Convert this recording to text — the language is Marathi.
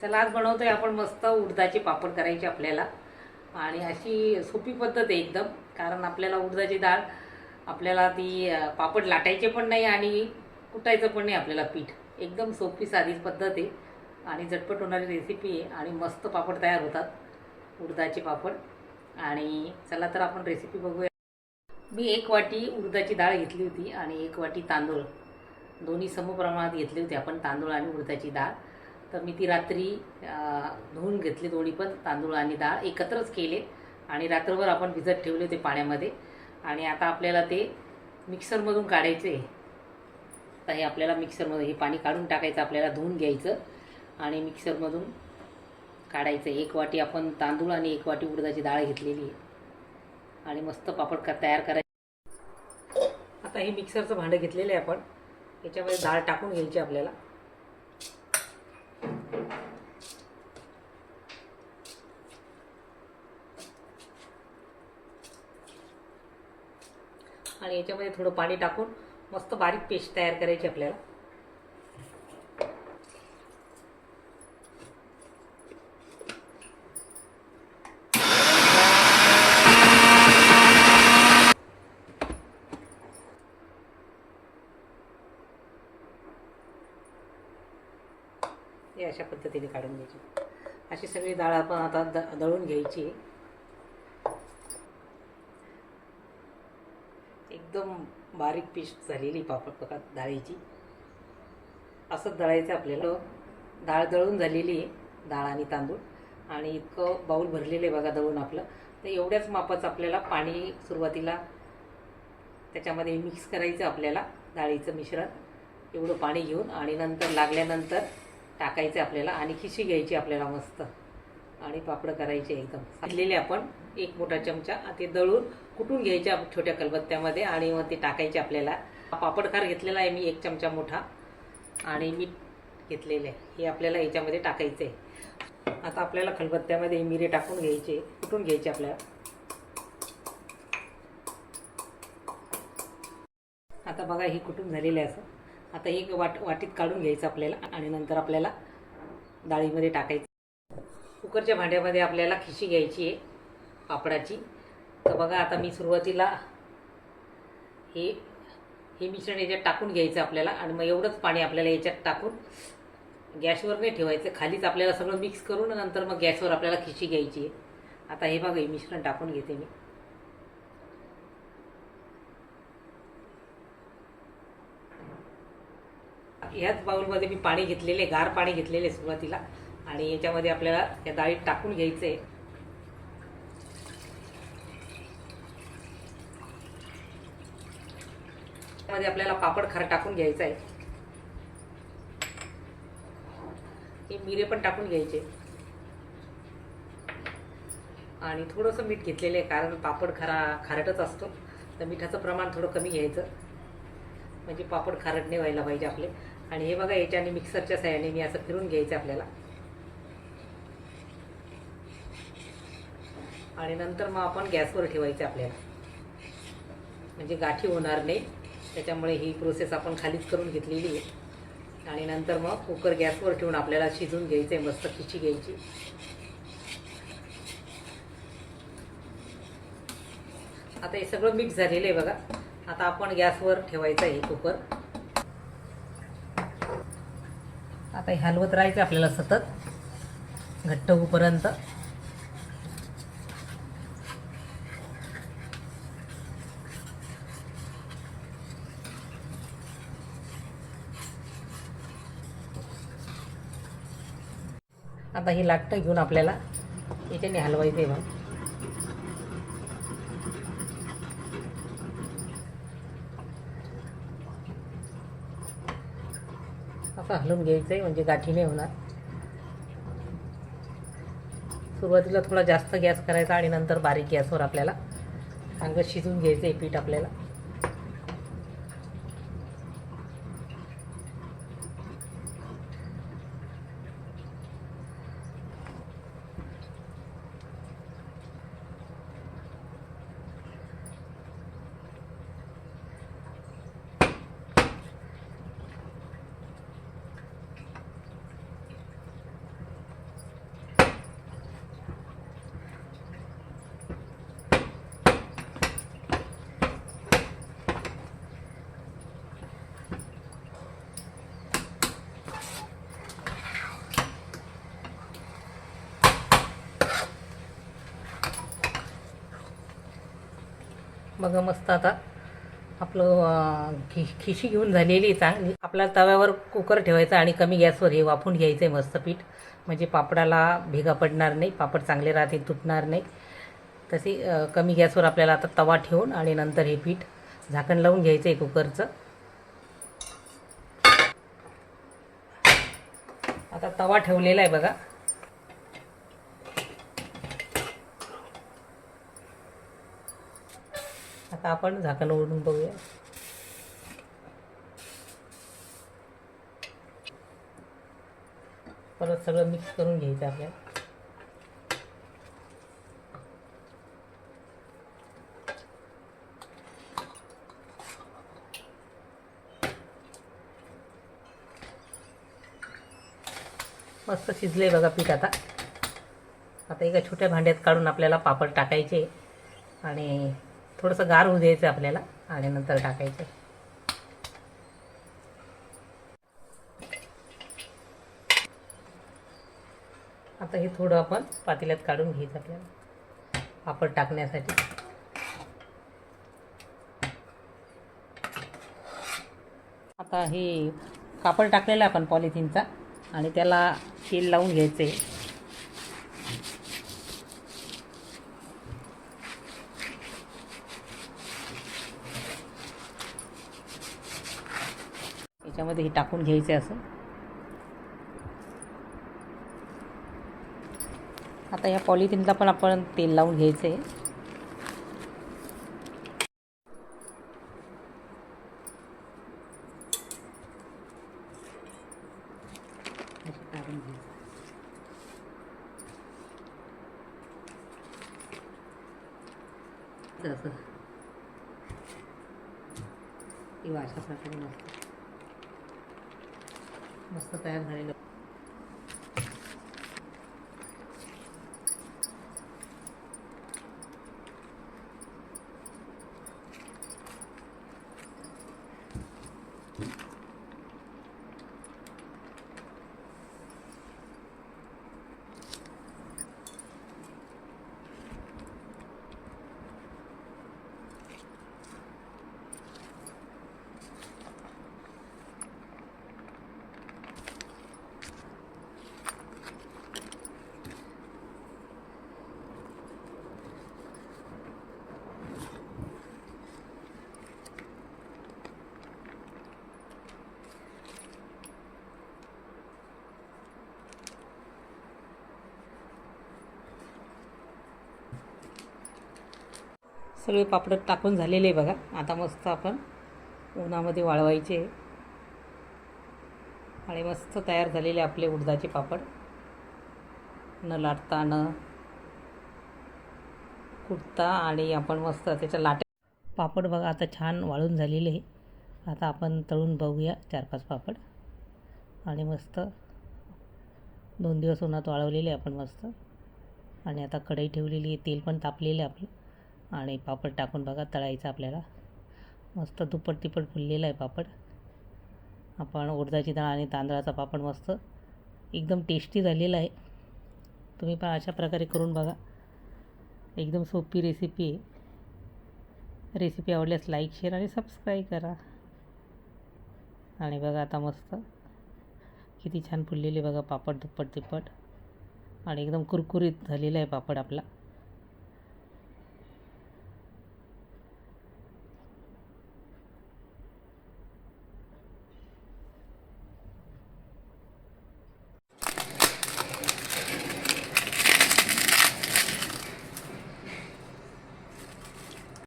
चला आज बनवतोय आपण मस्त उडदाचे पापड करायचे आपल्याला. आणि अशी सोपी पद्धत आहे एकदम, कारण आपल्याला उडदाची डाळ आपल्याला ती पापड लाटायचे पण नाही आणि कुटायचं पण नाही आपल्याला पीठ. एकदम सोपी साधी पद्धत आहे आणि झटपट होणारी रेसिपी आहे आणि मस्त पापड तयार होतात उडदाचे पापड. आणि चला तर आपण रेसिपी बघूया. मी 1 वाटी उडदाची डाळ घेतली होती आणि 1 वाटी तांदूळ, दोन्ही समप्रमाणात घेतले होते आपण, तांदूळ आणि उडदाची डाळ. तर मी ती रात्री धुवून घेतली, दोन्ही पण तांदूळ आणि डाळ एकत्रच केले आणि रात्रभर आपण भिजत ठेवले होते पाण्यामध्ये. आणि आता आपल्याला ते मिक्सरमधून काढायचे. तर हे आपल्याला मिक्सरमध्ये हे पाणी काढून टाकायचं, आपल्याला धुवून घ्यायचं आणि मिक्सरमधून काढायचं. 1 वाटी आपण तांदूळ आणि 1 वाटी उडदाची डाळ घेतलेली आहे आणि मस्त पापड तयार करायचे. आता हे मिक्सरचं भांडं घेतलेलं आहे आपण, याच्यामध्ये डाळ टाकून घ्यायची आपल्याला. आणि याच्यामध्ये थोडं पाणी टाकून मस्त बारीक पेस्ट तयार करायची आपल्याला. हे अशा पद्धतीने काढून घ्यायची. अशी सगळी डाळ आपण आता दळून घ्यायची. एकदम बारीक पेस्ट झालेली पापड बघा डाळीची. असंच दळायचं आपल्याला. डाळ दळून झालेली आहे, डाळ आणि तांदूळ, आणि इतकं बाऊल भरलेलं आहे बघा दळून आपलं. तर एवढ्याच मापाचं आपल्याला पाणी सुरुवातीला त्याच्यामध्ये मिक्स करायचं आपल्याला, डाळीचं मिश्रण एवढं पाणी घेऊन. आणि नंतर लागल्यानंतर टाकायचं आपल्याला आणि खिशी घ्यायची आपल्याला मस्त आणि पापड करायचे एकदम. घातलेले आपण 1 मोठा चमचा ते दळून कुटून घ्यायचे छोट्या कलबत्त्यामध्ये आणि मग ते टाकायचे आपल्याला. पापडखार घेतलेला आहे मी 1 चमचा मोठा आणि मीठ घेतलेलं आहे, हे आपल्याला याच्यामध्ये टाकायचं आहे. आता आपल्याला खलबत्त्यामध्ये मिरे टाकून घ्यायचे, कुटून घ्यायचे आपल्याला. आता बघा हे कुटून झालेलं आहे असं. आता एक वाटीत काढून घ्यायचं आपल्याला आणि नंतर आपल्याला डाळीमध्ये टाकायचं. कुकरच्या भांड्यामध्ये आपल्याला खिशी घ्यायची आहे पापडाची. तर बघा आता मी सुरुवातीला हे मिश्रण याच्यात टाकून घ्यायचं आपल्याला आणि मग एवढंच पाणी आपल्याला याच्यात टाकून गॅसवर नाही ठेवायचं, खालीच आपल्याला सगळं मिक्स करून नंतर मग गॅसवर आपल्याला खिशी घ्यायची आहे. आता हे बघा हे मिश्रण टाकून घेते मी. ह्याच बाउलमध्ये मी पाणी घेतलेले, गार पाणी घेतलेले सुरुवातीला, आणि याच्यामध्ये आपल्याला या डाळीत टाकून घ्यायचं आहे. त्यामध्ये आपल्याला पापड खार टाकून घ्यायचं आहे. हे मिरे पण टाकून घ्यायचे आणि थोडंसं मीठ घेतलेलं आहे, कारण पापड खारटच असतो तर मिठाचं प्रमाण थोडं कमी घ्यायचं, म्हणजे पापड खारट नाही व्हायला पाहिजे आपले. आणि हे बघा याच्याने मिक्सरच्या साहाय्याने मी असं फिरून घ्यायचं आपल्याला. आणि नंतर मग आपण गॅसवर ठेवायचं आपल्याला, म्हणजे गाठी होणार नाही. त्याच्यामुळे ही प्रोसेस आपण खालीच करून घेतलेली आहे. आणि नंतर मग कुकर गॅसवर ठेवून आपल्याला शिजवून घ्यायचं आहे, मस्त खिची घ्यायची. आता हे सगळं मिक्स झालेलं आहे बघा. आता आपण गॅसवर ठेवायचं आहे कुकर. आता हे हलवत राहायचं आपल्याला सतत घट्ट होईपर्यंत. आता ही लाटणं घेऊन आपल्याला याच्याने हलवायचं आहे मग. असं हलवून घ्यायचं आहे म्हणजे गाठी नाही होणार. सुरुवातीला थोडा जास्त गॅस करायचा आणि नंतर बारीक गॅसवर आपल्याला चांगलं शिजवून घ्यायचं आहे पीठ आपल्याला. बघा मस्त आता आपलं खिशी घेऊन झालेली आहे चांगली. आपला तव्यावर कुकर ठेवायचा आणि कमी गॅसवर हे वाफून घ्यायचं आहे मस्त पीठ. म्हणजे पापडाला भेगा पडणार नाही, पापड चांगले राहतील, तुटणार नाही. तशी कमी गॅसवर आपल्याला आता तवा ठेवून आणि नंतर हे पीठ झाकण लावून घ्यायचं आहे कुकरचं. आता तवा ठेवलेला आहे बघा. आता आपण झाकण उघडून बघूया. परत सगळं मिक्स करून घ्यायचं आपल्याला. मस्त शिजले बघा पीठ. आता एका छोट्या भांड्यात काढून आपल्याला पापड टाकायचे आणि थोडंसं गार होऊ द्यायचं आपल्याला आणि नंतर टाकायचे. आता हे थोडं आपण पातेल्यात काढून घ्यायचं आपल्याला पापड टाकण्यासाठी. आता हे कापड टाकलेलं आपण पॉलिथिनचा आणि त्याला तेल लावून घ्यायचं आहे. याच्यामध्ये हे टाकून घ्यायचं असं. आता या पॉलिथिनला पण आपण तेल लावून घ्यायचं आहे. असं किंवा अशा प्रकारे मस्त तयार झालेलं. सगळे पापड टाकून झालेले आहे बघा. आता मस्त आपण उन्हामध्ये वाळवायचे आणि मस्त तयार झालेले आपले उडदाचे पापड. न लाटता न कुटता आणि आपण मस्त त्याच्या लाट्या. पापड बघा आता छान वाळून झालेले आहे. आता आपण तळून बघूया 4-5 पापड. आणि मस्त 2 दिवस उन्हात वाळवलेले आपण मस्त. आणि आता कढई ठेवलेली आहे, तेल पण तापलेलं आहे आपलं आणि पापड टाकून बघा तळायचं आपल्याला. मस्त दुप्पट तिप्पट फुललेला आहे पापड. आपण उडदाची डाळ आणि तांदळाचा पापड मस्त एकदम टेस्टी झालेला आहे. तुम्ही पण अशा प्रकारे करून बघा. एकदम सोपी रेसिपी आहे. रेसिपी आवडल्यास लाईक, शेअर आणि सबस्क्राईब करा. आणि बघा आता मस्त किती छान फुललेले बघा पापड दुप्पट तिप्पट आणि एकदम कुरकुरीत झालेला आहे पापड आपला.